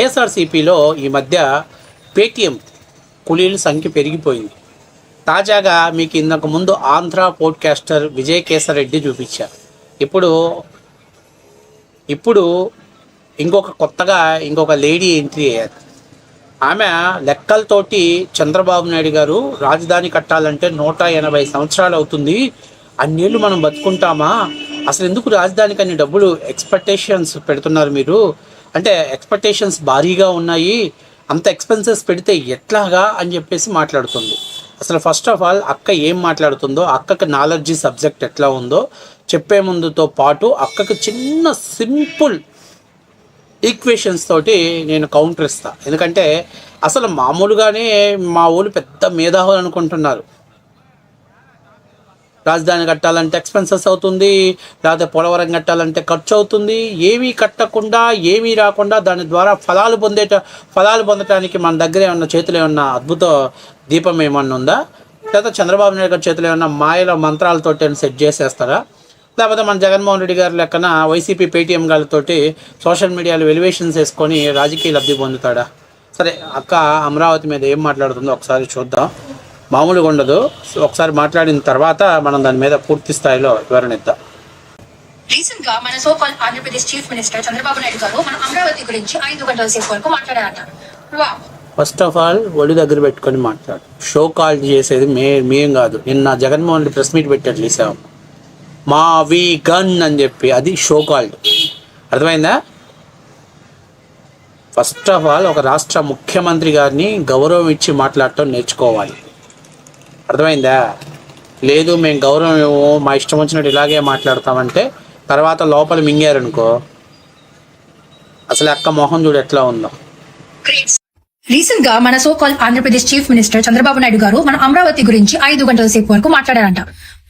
వైఎస్ఆర్సీపీలో ఈ మధ్య పేటీఎం కూలీల సంఖ్య పెరిగిపోయింది. తాజాగా మీకు ఇంతకు ముందు ఆంధ్ర పోడ్కాస్టర్ విజయ్ కేసర్ రెడ్డి చూపించారు. ఇప్పుడు ఇంకొక లేడీ ఎంట్రీ అయ్యారు. ఆమె లెక్కలతోటి చంద్రబాబు నాయుడు గారు రాజధాని కట్టాలంటే 180 సంవత్సరాలు అవుతుంది, అన్నేళ్ళు మనం బతుకుంటామా, అసలు ఎందుకు రాజధానికి అన్ని డబ్బులు ఎక్స్పెక్టేషన్స్ పెడుతున్నారు మీరు, అంటే ఎక్స్పెక్టేషన్స్ భారీగా ఉన్నాయి, అంత ఎక్స్పెన్సెస్ పెడితే ఎట్లాగా అని చెప్పేసి మాట్లాడుతుంది. అసలు ఫస్ట్ ఆఫ్ ఆల్ అక్క ఏం మాట్లాడుతుందో, అక్కకి నాలెడ్జీ సబ్జెక్ట్ ఎట్లా ఉందో చెప్పే ముందుతో పాటు అక్కకి చిన్న సింపుల్ ఈక్వేషన్స్ తోటి నేను కౌంటర్ ఇస్తా. ఎందుకంటే అసలు మామూలుగానే మా ఊళ్ళు పెద్ద మేధావులు అనుకుంటున్నారు, రాజధాని కట్టాలంటే ఎక్స్పెన్సెస్ అవుతుంది, లేకపోతే పోలవరం కట్టాలంటే ఖర్చు అవుతుంది. ఏమీ కట్టకుండా ఏమీ రాకుండా దాని ద్వారా ఫలాలు పొందటానికి మన దగ్గర ఏమన్నా చేతిలో ఏమన్నా అద్భుత దీపం ఏమన్నా ఉందా, లేదా చంద్రబాబు నాయుడు గారి చేతిలో ఏమన్నా మాయల మంత్రాలతో సెట్ చేసేస్తారా, లేకపోతే మన జగన్మోహన్ రెడ్డి గారి లెక్కన వైసీపీ పేటీఎం గారితోటి సోషల్ మీడియాలో ఎలివేషన్స్ వేసుకొని రాజకీయ లబ్ధి పొందుతాడా? సరే, అక్క అమరావతి మీద ఏం మాట్లాడుతుందో ఒకసారి చూద్దాం. మామూలుగా ఉండదు, ఒకసారి మాట్లాడిన తర్వాత మనం దాని మీద పూర్తి స్థాయిలో వివరణ ఇద్దాం. రీసెంట్ గా మన so call Andhra Pradesh chief minister Chandrababu Naidu గారు మన అమరావతి గురించి 5 గంటల సేపు వరకు మాట్లాడారట. ఫస్ట్ ఆఫ్ ఆల్ ఒళ్ళు దగ్గర పెట్టుకొని మాట్లాడు. షో కాల్ చేసేది మేం కాదు. నిన్న జగన్మోహన్ రెడ్డి ప్రెస్ మీట్ పెట్టాడు చూసాం, మా వి గన్ అని చెప్పి, అది షో కాల్డ్. అర్థమైందా? ఫస్ట్ ఆఫ్ ఆల్ ఒక రాష్ట్ర ముఖ్యమంత్రి గారిని గౌరవం ఇచ్చి మాట్లాడటం నేర్చుకోవాలి. అర్థమైందా? లేదు మేము గౌరవం ఇవ్వము, మా ఇష్టం వచ్చినట్టు ఇలాగే మాట్లాడతామంటే తర్వాత లోపల మింగారనుకో, అసలు అక్క మొహం చూడు ఎట్లా ఉందో. రీసెంట్ గా మన so call Andhra Pradesh chief minister Chandrababu Naidu గారు మన అమరావతి గురించి 5 గంటల సేపు వరకు మాట్లాడారంట.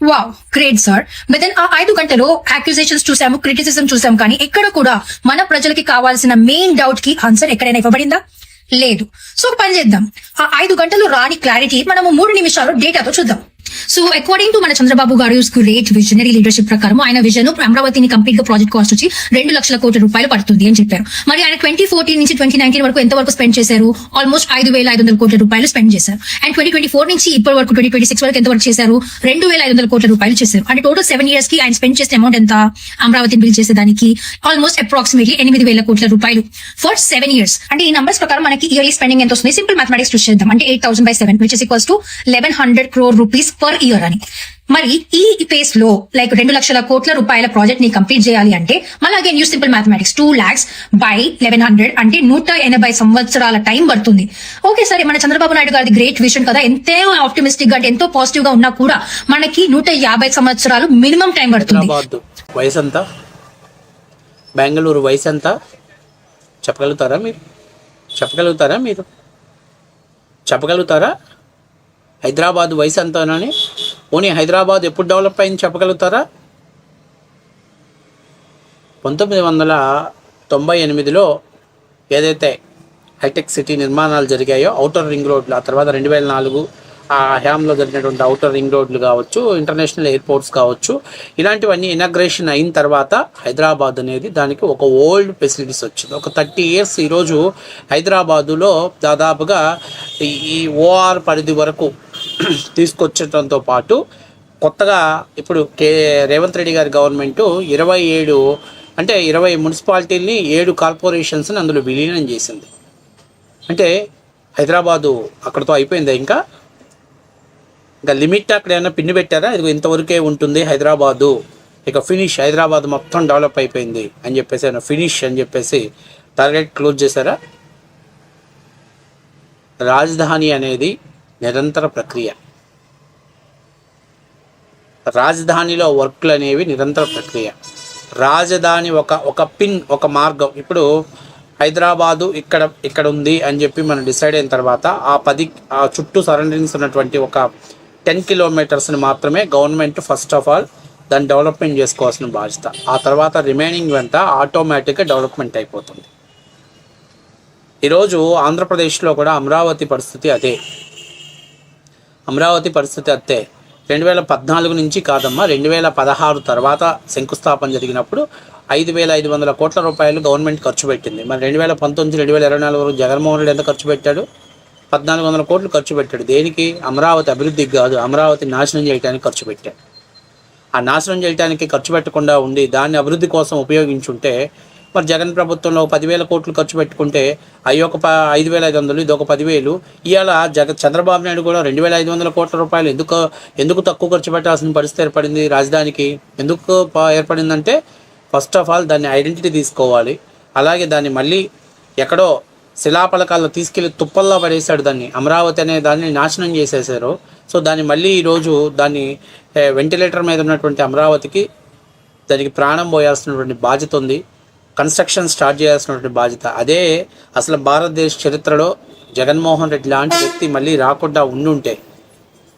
Wow, great sir. But then ఆ 5 గంటలో అక్యూజేషన్స్ చూసాము, క్రిటిసిజం చూసాము, కానీ ఎక్కడ కూడా మన ప్రజలకి కావాల్సిన మెయిన్ డౌట్ కి ఆన్సర్ ఎక్కడైనా ఇవ్వబడిందా? లేదు. సో పని చేద్దాం, ఆ 5 గంటలు రాని క్లారిటీ మనము 3 నిమిషాలు డేటాతో చూద్దాం. సో అకార్డింగ్ టు మన చంద్రబాబు గారు గ్రేట్ విజనరీ లీడర్షిప్ ప్రకారం ఆయన విజన్ అమరావతిని కంప్లీట్ గా ప్రాజెక్ట్ కాస్ట్ వచ్చి 2 లక్షల కోట్ల రూపాయలు పడుతుంది అని చెప్పారు. మరి ఆయన 2014 నుంచి 2019 వరకు ఎంత వరకు స్పెండ్ చేశారు? ఆల్మోస్ట్ 5,500 కోట్ల రూపాయలు స్పెండ్ చేశారు. అండ్ 2024 నుంచి ఇప్పటి వరకు 2026 వరకు ఎంత వరకు చేశారు? 2,500 కోట్ల రూపాయలు చేశారు. అంటే టోటల్ 7 years కి ఆయన స్పెండ్ చేసిన అమౌంట్ ఎంత? అమరావతిని బిల్డ్ చేసేదానికి ఆల్మోస్ట్ అప్రాక్సిమేట్లీ 8,000 కోట్ల రూపాయలు ఫర్ 7 years. అంటే ఈ నంబర్స్ ప్రకారం మనకి ఇయర్లీ స్పెండింగ్ ఎంత వస్తుంది? సింపుల్ మ్యాథమెటిక్స్ చూస్ చేద్దాం. అంటే 8,000 by 7 which is equals to 1,100 crore rupees per year అని. మరి ఈ పేస్ లో 2 లక్షల కోట్ల రూపాయల ప్రాజెక్ట్ ని కంప్లీట్ చేయాలి అంటే మళ్ళీ again use simple mathematics, 2 lakhs by 1,100 అంటే 180 సంవత్సరాల టైం పడుతుంది. ఓకే సరే, మన చంద్రబాబు నాయుడు గారిది గ్రేట్ విజన్ కదా, ఎంతో ఆప్టిమిస్టిక్ గా, ఎంతో పాజిటివ్ గా ఉన్నా కూడా మనకి 150 సంవత్సరాలు మినిమం టైం పడుతుంది. వయసు ఎంత? బెంగళూరు వయసు ఎంత చెప్పగలుగుతారా మీరు? చెప్పగలుగుతారా? హైదరాబాద్ వయసు ఎంతనని, పోనీ హైదరాబాద్ ఎప్పుడు డెవలప్ అయింది చెప్పగలుగుతారా? 1998లో ఏదైతే హైటెక్ సిటీ నిర్మాణాలు జరిగాయో, ఔటర్ రింగ్ రోడ్లు, ఆ తర్వాత 2004 ఆ హ్యామ్లో జరిగినటువంటి ఔటర్ రింగ్ రోడ్లు కావచ్చు, ఇంటర్నేషనల్ ఎయిర్పోర్ట్స్ కావచ్చు, ఇలాంటివన్నీ ఇనాగ్రేషన్ అయిన తర్వాత హైదరాబాద్ అనేది దానికి ఒక ఓల్డ్ ఫెసిలిటీస్ వచ్చింది. ఒక 30 years ఈరోజు హైదరాబాదులో దాదాపుగా ఈ ఓఆర్ పరిధి వరకు తీసుకొచ్చడంతో పాటు కొత్తగా ఇప్పుడు రేవంత్ రెడ్డి గారి గవర్నమెంట్ 20 మున్సిపాలిటీలని 7 కార్పొరేషన్స్ని అందులో విలీనం చేసింది. అంటే హైదరాబాదు అక్కడతో అయిపోయిందా? ఇంకా లిమిట్ అక్కడ ఏమైనా పిన్ను పెట్టారా? ఇది ఇంతవరకే ఉంటుంది హైదరాబాదు, ఇక ఫినిష్, హైదరాబాద్ మొత్తం డెవలప్ అయిపోయింది అని చెప్పేసి ఫినిష్ అని చెప్పేసి టార్గెట్ క్లోజ్ చేశారా? రాజధాని అనేది నిరంతర ప్రక్రియ. రాజధానిలో వర్క్లు అనేవి నిరంతర ప్రక్రియ. రాజధాని ఒక పిన్, ఒక మార్గం. ఇప్పుడు హైదరాబాదు ఇక్కడ ఉంది అని చెప్పి మనం డిసైడ్ అయిన తర్వాత ఆ చుట్టూ సరౌండింగ్స్ ఉన్నటువంటి ఒక 10 kilometers మాత్రమే గవర్నమెంట్ ఫస్ట్ ఆఫ్ ఆల్ దాన్ని డెవలప్మెంట్ చేసుకోవాల్సిన బాధ్యత. ఆ తర్వాత రిమైనింగ్ వెంట ఆటోమేటిక్గా డెవలప్మెంట్ అయిపోతుంది. ఈరోజు ఆంధ్రప్రదేశ్లో కూడా అమరావతి పరిస్థితి అదే. 2014 నుంచి కాదమ్మా, 2016 తర్వాత శంకుస్థాపన జరిగినప్పుడు 5,500 కోట్ల రూపాయలు గవర్నమెంట్ ఖర్చు పెట్టింది. మరి 2019 2024 వరకు జగన్మోహన్ రెడ్డి ఎంత ఖర్చు పెట్టాడు? 1,400 కోట్లు ఖర్చు పెట్టాడు. దేనికి? అమరావతి అభివృద్ధికి కాదు, అమరావతి నాశనం చేయడానికి ఖర్చు పెట్టాడు. ఆ నాశనం చేయడానికి ఖర్చు పెట్టకుండా ఉండి దాన్ని అభివృద్ధి కోసం ఉపయోగించుంటే, మరి జగన్ ప్రభుత్వంలో 10,000 కోట్లు ఖర్చు పెట్టుకుంటే అవి ఒక 5,500, ఇది ఒక 10,000. ఇవాళ చంద్రబాబు నాయుడు కూడా 2,500 కోట్ల రూపాయలు ఎందుకు తక్కువ ఖర్చు పెట్టాల్సిన పరిస్థితి ఏర్పడింది రాజధానికి? ఎందుకు ఏర్పడిందంటే, ఫస్ట్ ఆఫ్ ఆల్ దాన్ని ఐడెంటిటీ తీసుకోవాలి. అలాగే దాన్ని మళ్ళీ ఎక్కడో శిలాపలకాల్లో తీసుకెళ్లి తుప్పల్లో పడేశాడు. దాన్ని అమరావతి అనే దాన్ని నాశనం చేసేసారు. సో దాన్ని మళ్ళీ ఈరోజు దాన్ని వెంటిలేటర్ మీద ఉన్నటువంటి అమరావతికి దానికి ప్రాణం పోయాల్సినటువంటి బాధ్యత ఉంది. కన్స్ట్రక్షన్ స్టార్ట్ చేయాల్సినటువంటి బాధ్యత. అదే అసలు భారతదేశ చరిత్రలో జగన్మోహన్ రెడ్డి లాంటి వ్యక్తి మళ్ళీ రాకుండా ఉండుంటే,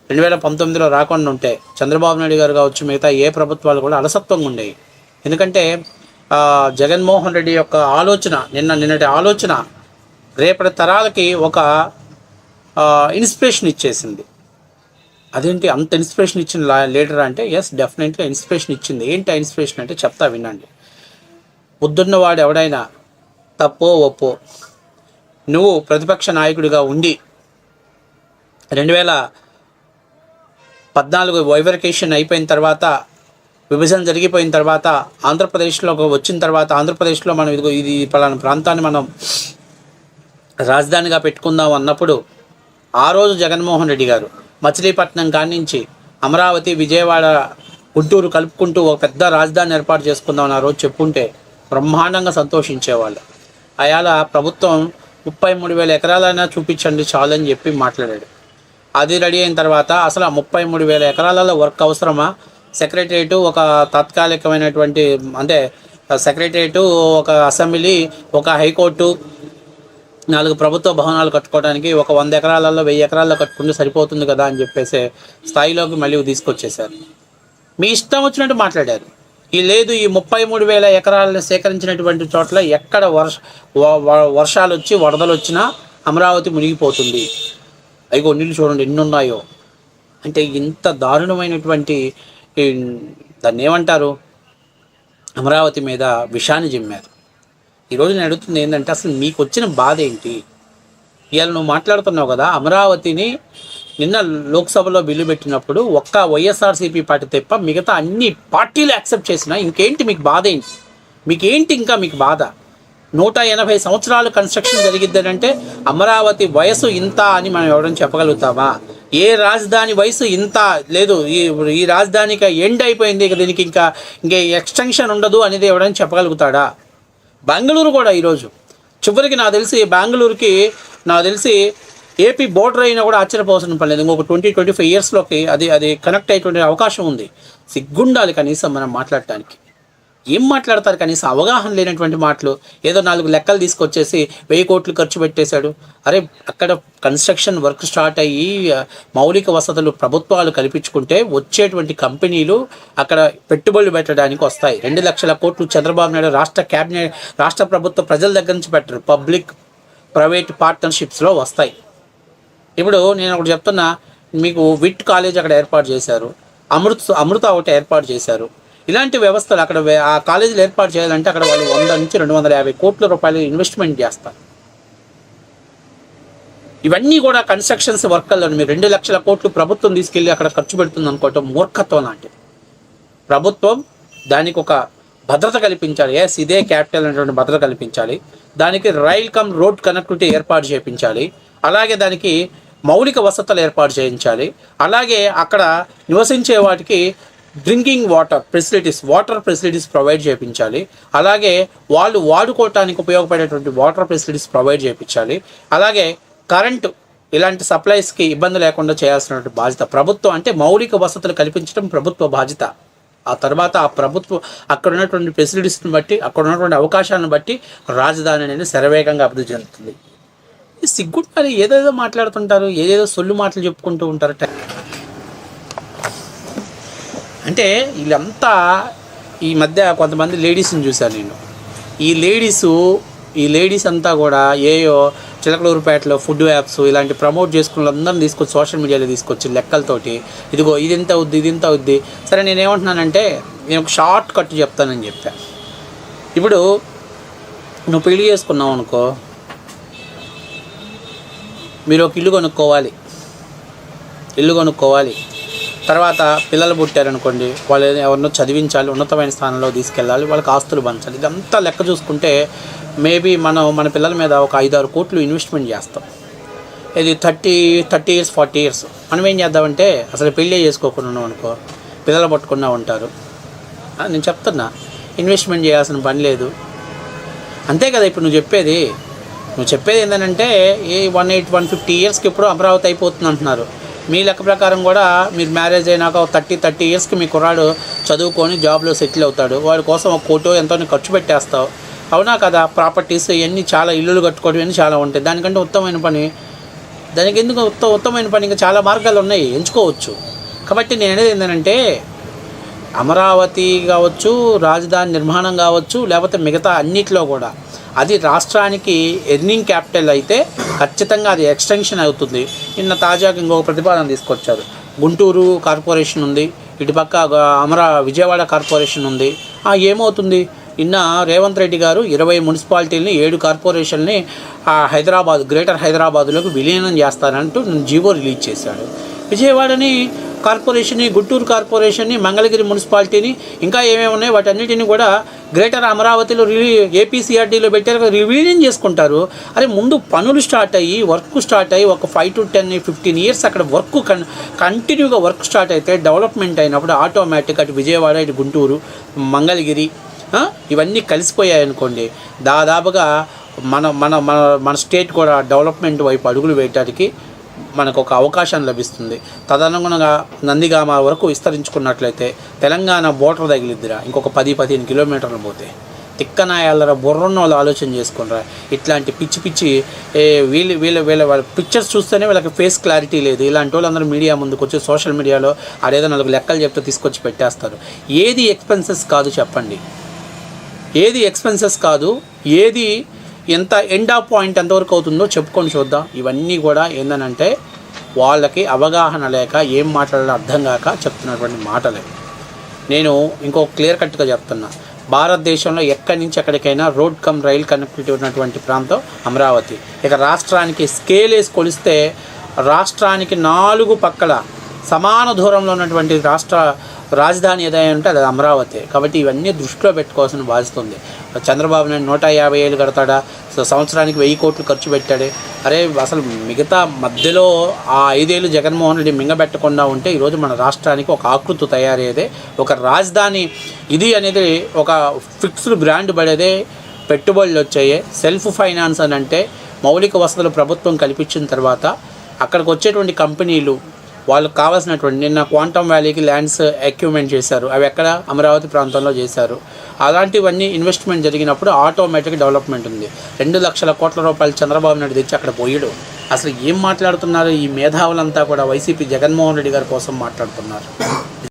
2019లో రాకుండా ఉంటే, చంద్రబాబు నాయుడు గారు కావచ్చు, మిగతా ఏ ప్రభుత్వాలు కూడా అలసత్వంగా ఉండేవి. ఎందుకంటే జగన్మోహన్ రెడ్డి యొక్క ఆలోచన, నిన్నటి ఆలోచన రేపటి తరాలకి ఒక ఇన్స్పిరేషన్ ఇచ్చేసింది. అదేంటి అంత ఇన్స్పిరేషన్ ఇచ్చిన లీడర్ అంటే, ఎస్ డెఫినెట్గా ఇన్స్పిరేషన్ ఇచ్చింది. ఏంటి ఆ ఇన్స్పిరేషన్ అంటే చెప్తా వినండి. బుద్ధున్నవాడు ఎవడైనా తప్పో ఒప్పో నువ్వు ప్రతిపక్ష నాయకుడిగా ఉండి 2014 వైవరికేషన్ అయిపోయిన తర్వాత, విభజన జరిగిపోయిన తర్వాత, ఆంధ్రప్రదేశ్లోకి వచ్చిన తర్వాత, ఆంధ్రప్రదేశ్లో మనం ఇది పలానా ప్రాంతాన్ని మనం రాజధానిగా పెట్టుకుందాం అన్నప్పుడు, ఆ రోజు జగన్మోహన్ రెడ్డి గారు మచిలీపట్నం కానించి అమరావతి, విజయవాడ, గుంటూరు కలుపుకుంటూ ఒక పెద్ద రాజధాని ఏర్పాటు చేసుకుందామని ఆ రోజు చెప్పుంటే బ్రహ్మాండంగా సంతోషించేవాళ్ళు. అయాల ప్రభుత్వం 33,000 ఎకరాలైనా చూపించండి చాలని చెప్పి మాట్లాడాడు. అది రెడీ అయిన తర్వాత అసలు ఆ 33,000 ఎకరాలలో వర్క్ అవసరమా? సెక్రటరియట్, ఒక తాత్కాలికమైనటువంటి అంటే సెక్రటరియట్, ఒక అసెంబ్లీ, ఒక హైకోర్టు, 4 ప్రభుత్వ భవనాలు కట్టుకోవడానికి ఒక 100 ఎకరాలలో 1000 ఎకరాల్లో కట్టుకుంటే సరిపోతుంది కదా అని చెప్పేసి స్థాయిలోకి మళ్ళీ తీసుకొచ్చేశారు. మీ ఇష్టం వచ్చినట్టు మాట్లాడారు. లేదు, ఈ 33,000 ఎకరాలను సేకరించినటువంటి చోట్ల ఎక్కడ వర్షాలు వచ్చి వరదలు వచ్చినా అమరావతి మునిగిపోతుంది. అయ్యో నీళ్ళు చూడండి ఎన్ని ఉన్నాయో. అంటే ఇంత దారుణమైనటువంటి దాన్ని ఏమంటారు, అమరావతి మీద విషాన్ని జిమ్మారు. ఈరోజు నేను అడుగుతుంది ఏంటంటే, అసలు మీకు వచ్చిన బాధ ఏంటి? ఇవాళ నువ్వు మాట్లాడుతున్నావు కదా, అమరావతిని నిన్న లోక్సభలో బిల్లు పెట్టినప్పుడు ఒక్క వైఎస్ఆర్సీపీ పార్టీ తప్ప మిగతా అన్ని పార్టీలు యాక్సెప్ట్ చేసినా ఇంకేంటి మీకు బాధ ఏంటి? ఇంకా మీకు బాధ? 180 సంవత్సరాలు కన్స్ట్రక్షన్ జరిగిద్ది అంటే అమరావతి వయసు ఇంత అని మనం ఎవరైనా చెప్పగలుగుతామా? ఏ రాజధాని వయసు ఇంత లేదు, ఈ రాజధానికి ఎండ్ అయిపోయింది, ఇక దీనికి ఇంకా ఎక్స్టెన్షన్ ఉండదు అనేది ఎవరైనా చెప్పగలుగుతాడా? బెంగళూరు కూడా ఈరోజు చివరికి నాకు తెలిసి ఏపీ బోర్డర్ అయినా కూడా ఆశ్చర్యపోవాల్సిన పని లేదు. ఇంకొక 20-25 ఇయర్స్లోకి అది కనెక్ట్ అయ్యేటువంటి అవకాశం ఉంది. సిగ్గుండాలి కనీసం మనం మాట్లాడటానికి. ఏం మాట్లాడతారు? కనీసం అవగాహన లేనటువంటి మాటలు. ఏదో 4 లెక్కలు తీసుకొచ్చేసి 1000 కోట్లు ఖర్చు పెట్టేశాడు. అరే, అక్కడ కన్స్ట్రక్షన్ వర్క్ స్టార్ట్ అయ్యి మౌలిక వసతులు ప్రభుత్వాలు కల్పించుకుంటే వచ్చేటువంటి కంపెనీలు అక్కడ పెట్టుబడులు పెట్టడానికి వస్తాయి. 2 లక్షల కోట్లు చంద్రబాబు నాయుడు రాష్ట్ర ప్రభుత్వ ప్రజల దగ్గర నుంచి పెట్టరు, పబ్లిక్ ప్రైవేట్ పార్ట్నర్షిప్స్లో వస్తాయి. ఇప్పుడు నేను ఒకటి చెప్తున్నా మీకు, విట్ కాలేజ్ అక్కడ ఏర్పాటు చేశారు, అమృత ఒకటి ఏర్పాటు చేశారు. ఇలాంటి వ్యవస్థలు అక్కడ ఆ కాలేజీలు ఏర్పాటు చేయాలంటే అక్కడ వాళ్ళు 100 నుంచి 250 కోట్ల రూపాయలు ఇన్వెస్ట్మెంట్ చేస్తారు. ఇవన్నీ కూడా కన్స్ట్రక్షన్స్ వర్కర్లను మీరు 2 లక్షల కోట్లు ప్రభుత్వం తీసుకెళ్ళి అక్కడ ఖర్చు పెడుతుంది అనుకోవటం మూర్ఖత్వం లాంటిది. ప్రభుత్వం దానికి ఒక భద్రత కల్పించాలి. ఇదే క్యాపిటల్ అనేటువంటి భద్రత కల్పించాలి. దానికి రైల్ కమ్ రోడ్ కనెక్టివిటీ ఏర్పాటు చేయించాలి. అలాగే దానికి మౌలిక వసతులు ఏర్పాటు చేయించాలి. అలాగే అక్కడ నివసించే వాటికి డ్రింకింగ్ వాటర్ ఫెసిలిటీస్ ప్రొవైడ్ చేయించాలి. అలాగే వాళ్ళు వాడుకోవటానికి ఉపయోగపడేటువంటి వాటర్ ఫెసిలిటీస్ ప్రొవైడ్ చేయించాలి. అలాగే కరెంటు ఇలాంటి సప్లైస్కి ఇబ్బంది లేకుండా చేయాల్సినటువంటి బాధ్యత ప్రభుత్వం. అంటే మౌలిక వసతులు కల్పించడం ప్రభుత్వ బాధ్యత. ఆ తర్వాత ఆ ప్రభుత్వం అక్కడ ఉన్నటువంటి ఫెసిలిటీస్ని బట్టి, అక్కడ ఉన్నటువంటి అవకాశాలను బట్టి రాజధాని అనేది శరవేగంగా అభివృద్ధి చెందుతుంది. సిగ్గుంటారు, ఏదేదో మాట్లాడుతుంటారు, ఏదేదో సొల్లు మాటలు చెప్పుకుంటూ ఉంటారు. అంటే వీళ్ళంతా ఈ మధ్య కొంతమంది లేడీస్ని చూశాను నేను. ఈ లేడీస్ అంతా కూడా ఏయో చిలకలూరుపేటలో ఫుడ్ యాప్స్ ఇలాంటి ప్రమోట్ చేసుకున్న అందరిని తీసుకొచ్చి సోషల్ మీడియాలో తీసుకొచ్చి లెక్కలతోటి ఇదిగో ఇది ఇంత అవుద్ది. సరే నేనేమంటున్నానంటే, నేను ఒక షార్ట్ కట్ చెప్తానని చెప్పాను. ఇప్పుడు నువ్వు పెళ్లి చేసుకున్నావు అనుకో, మీరు ఒక ఇల్లు కొనుక్కోవాలి. తర్వాత పిల్లలు పుట్టారనుకోండి, వాళ్ళు ఎవరినో చదివించాలి, ఉన్నతమైన స్థానంలో తీసుకెళ్ళాలి, వాళ్ళకి ఆస్తులు పంచాలి. ఇదంతా లెక్క చూసుకుంటే మేబీ మన పిల్లల మీద ఒక 5-6 కోట్లు ఇన్వెస్ట్మెంట్ చేస్తాం. ఇది 30 years 40 years. మనం ఏం చేద్దామంటే అసలు పెళ్ళే చేసుకోకుండా ఉన్నాం అనుకో, పిల్లలు పట్టుకున్నా ఉంటారు. నేను చెప్తున్నా, ఇన్వెస్ట్మెంట్ చేయాల్సిన పని లేదు. అంతే కదా ఇప్పుడు నువ్వు చెప్పేది ఏంటంటే 150 yearsకి ఇప్పుడు అమరావతి అయిపోతుంది అంటున్నారు. మీ లెక్క ప్రకారం కూడా మీరు మ్యారేజ్ అయినాక 30 yearsకి మీ కుర్రాడు చదువుకొని జాబ్లో సెటిల్ అవుతాడు. వాడి కోసం ఒక కోటో ఎంతో ఖర్చు పెట్టేస్తావు, అవునా కదా? ప్రాపర్టీస్ ఇవన్నీ చాలా, ఇల్లులు కట్టుకోవడం ఇవన్నీ చాలా ఉంటాయి. దానికంటే ఉత్తమమైన పని, దానికి ఎందుకు ఉత్తమమైన పని ఇంకా చాలా మార్గాలు ఉన్నాయి, ఎంచుకోవచ్చు. కాబట్టి నేను అనేది ఏంటంటే అమరావతి కావచ్చు, రాజధాని నిర్మాణం కావచ్చు, లేకపోతే మిగతా అన్నిట్లో కూడా అది రాష్ట్రానికి ఎర్నింగ్ క్యాపిటల్ అయితే ఖచ్చితంగా అది ఎక్స్టెన్షన్ అవుతుంది. నిన్న తాజాగా ఇంకొక ప్రతిపాదన తీసుకొచ్చారు. గుంటూరు కార్పొరేషన్ ఉంది, ఇటుపక్క విజయవాడ కార్పొరేషన్ ఉంది. ఏమవుతుంది? నిన్న రేవంత్ రెడ్డి గారు 20 మున్సిపాలిటీలని 7 కార్పొరేషన్ని గ్రేటర్ హైదరాబాద్లోకి విలీనం చేస్తారంటూ జీవో రిలీజ్ చేశాడు. విజయవాడని కార్పొరేషన్ని, గుంటూరు కార్పొరేషన్ని, మంగళగిరి మున్సిపాలిటీని, ఇంకా ఏమేమి ఉన్నాయి వాటన్నిటిని కూడా గ్రేటర్ అమరావతిలో ఏపీసీఆర్డీలో పెట్టారు, విలీనం చేసుకుంటారు. అరే ముందు పనులు వర్క్ స్టార్ట్ అయ్యి ఒక 5 to 10 15 years అక్కడ వర్క్ కంటిన్యూగా వర్క్ స్టార్ట్ అయితే డెవలప్మెంట్ అయినప్పుడు ఆటోమేటిక్ అటు విజయవాడ, ఇటు గుంటూరు, మంగళగిరి ఇవన్నీ కలిసిపోయాయి అనుకోండి, దాదాపుగా మన స్టేట్ కూడా డెవలప్మెంట్ వైపు అడుగులు వేయటానికి మనకు ఒక అవకాశం లభిస్తుంది. తదనుగుణంగా నందిగామ వరకు విస్తరించుకున్నట్లయితే తెలంగాణ బోర్డర్ తగిలిద్దిరా ఇంకొక 10-15 కిలోమీటర్లు పోతే. తిక్కనాయాలరా బుర్రన్న వాళ్ళు ఆలోచన చేసుకున్నారా? ఇట్లాంటి పిచ్చి వీళ్ళ పిక్చర్స్ చూస్తేనే వీళ్ళకి ఫేస్ క్లారిటీ లేదు. ఇలాంటి వాళ్ళందరూ మీడియా ముందుకు వచ్చి సోషల్ మీడియాలో అదేదో 4 లెక్కలు చెప్తే తీసుకొచ్చి పెట్టేస్తారు. ఏది ఎక్స్పెన్సెస్ కాదు చెప్పండి, ఏది ఎక్స్పెన్సెస్ కాదు, ఏది ఎంత ఎండ్ ఆఫ్ పాయింట్ ఎంతవరకు అవుతుందో చెప్పుకొని చూద్దాం. ఇవన్నీ కూడా ఏంటంటే వాళ్ళకి అవగాహన లేక ఏం మాట్లాడాలో అర్థం కాక చెప్తున్నటువంటి మాటలే. నేను ఇంకో క్లియర్ కట్గా చెప్తున్నా, భారతదేశంలో ఎక్కడి నుంచి ఎక్కడికైనా రోడ్ కమ్ రైల్ కనెక్టివిటీ ఉన్నటువంటి ప్రాంతం అమరావతి. ఇక రాష్ట్రానికి స్కేల్ వేసి కొలిస్తే రాష్ట్రానికి 4 పక్కల సమాన దూరంలో ఉన్నటువంటి రాజధాని ఏదైనా ఉంటే అది అమరావతి. కాబట్టి ఇవన్నీ దృష్టిలో పెట్టుకోవాల్సిన బాధ్యత ఉంది. చంద్రబాబు నాయుడు 150 ఏళ్ళు కడతాడా, సంవత్సరానికి 1000 కోట్లు ఖర్చు పెట్టాడే. అరే అసలు మిగతా మధ్యలో ఆ 5 ఏళ్ళు జగన్మోహన్ రెడ్డి మింగబెట్టకుండా ఉంటే ఈరోజు మన రాష్ట్రానికి ఒక ఆకృతి తయారయ్యేదే, ఒక రాజధాని ఇది అనేది ఒక ఫిక్స్డ్ బ్రాండ్ పడేదే, పెట్టుబడులు వచ్చాయి. సెల్ఫ్ ఫైనాన్స్ అని అంటే మౌలిక వసతులు ప్రభుత్వం కల్పించిన తర్వాత అక్కడికి వచ్చేటువంటి కంపెనీలు వాళ్ళకి కావాల్సినటువంటి, నిన్న క్వాంటమ్ వ్యాలీకి ల్యాండ్స్ అక్యూమెంట్ చేశారు, అవి ఎక్కడ? అమరావతి ప్రాంతంలో చేశారు. అలాంటివన్నీ ఇన్వెస్ట్మెంట్ జరిగినప్పుడు ఆటోమేటిక్ డెవలప్మెంట్ ఉంది. 2 లక్షల కోట్ల రూపాయలు చంద్రబాబు నాయుడు తెచ్చి అక్కడ పోయాడు. అసలు ఏం మాట్లాడుతున్నారు ఈ మేధావులంతా కూడా? వైసీపీ జగన్మోహన్ రెడ్డి గారి కోసం మాట్లాడుతున్నారు.